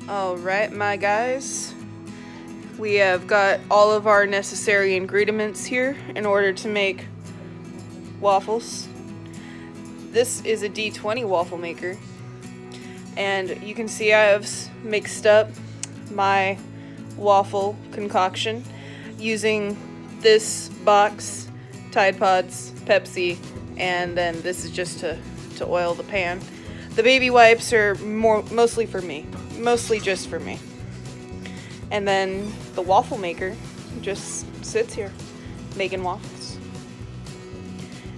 Alright, my guys. We have got all of our necessary ingredients here in order to make waffles. This is a D20 waffle maker. And you can see I have mixed up my waffle concoction using this box, Tide Pods, Pepsi, and then this is just to oil the pan. The baby wipes are mostly for me. Mostly just for me. And then the waffle maker just sits here making waffles.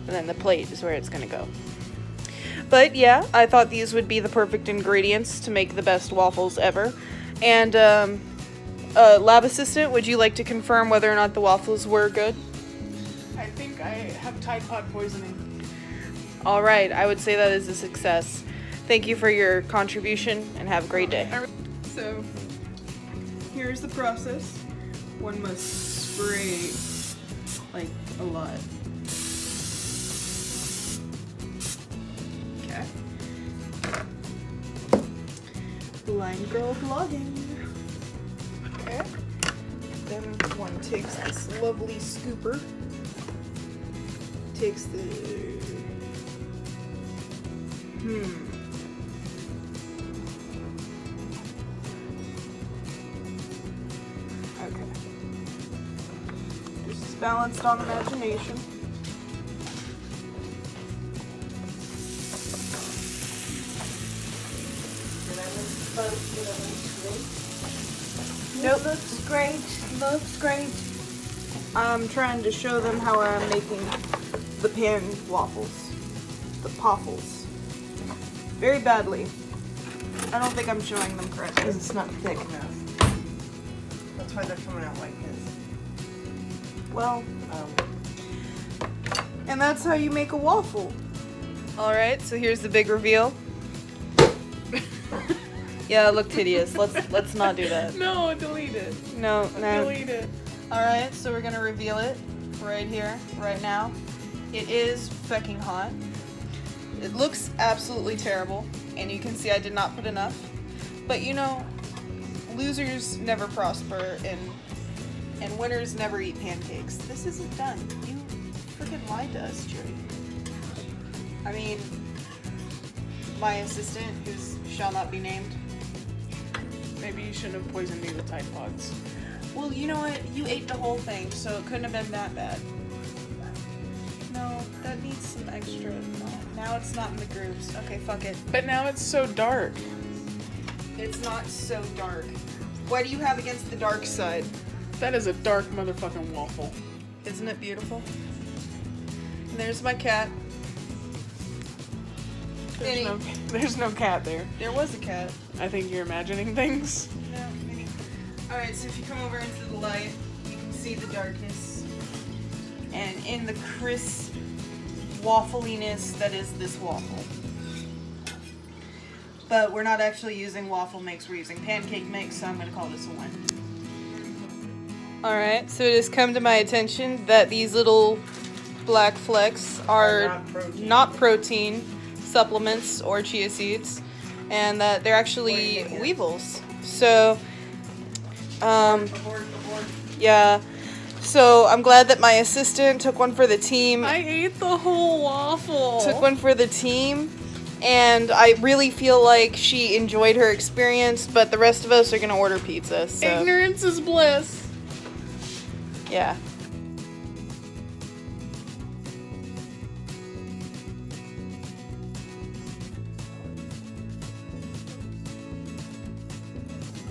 And then the plate is where it's gonna go. But yeah, I thought these would be the perfect ingredients to make the best waffles ever. And lab assistant, would you like to confirm whether or not the waffles were good? I think I have Tide Pod poisoning. Alright, I would say that is a success. Thank you for your contribution and have a great day. So, here's the process. One must spray, like, a lot. Okay. Blind girl vlogging. Okay. Then one takes this lovely scooper. Takes the... Okay. This is balanced on imagination. Nope. Looks great. Looks great. I'm trying to show them how I'm making the pan waffles. The poffles. Very badly. I don't think I'm showing them correctly. Because it's not thick enough. That's why they're coming out like this. Well, and that's how you make a waffle. Alright, so here's the big reveal. Yeah, it looked hideous. Let's not do that. No, delete it. No. Delete it. Alright, so we're gonna reveal it right here, right now. It is fucking hot. It looks absolutely terrible, and you can see I did not put enough. But you know, losers never prosper, and winners never eat pancakes. This isn't done. You freaking lied to us, Jody. I mean, my assistant, who shall not be named. Maybe you shouldn't have poisoned me with Tide Pods. Well, you know what? You ate the whole thing, so it couldn't have been that bad. No, that needs some extra. No, now it's not in the grooves. Okay, fuck it. But now it's so dark. It's not so dark. What do you have against the dark side? That is a dark motherfucking waffle. Isn't it beautiful? And there's my cat. There's no cat there. There was a cat. I think you're imagining things. No, maybe. Alright, so if you come over into the light, you can see the darkness. And in the crisp waffliness that is this waffle. But we're not actually using waffle mix, we're using pancake mix, so I'm going to call this a win. Alright, so it has come to my attention that these little black flecks are not protein supplements or chia seeds, and that they're actually weevils. So, yeah. So I'm glad that my assistant took one for the team. I ate the whole waffle. Took one for the team, and I really feel like she enjoyed her experience, but the rest of us are gonna order pizza, so. Ignorance is bliss. Yeah.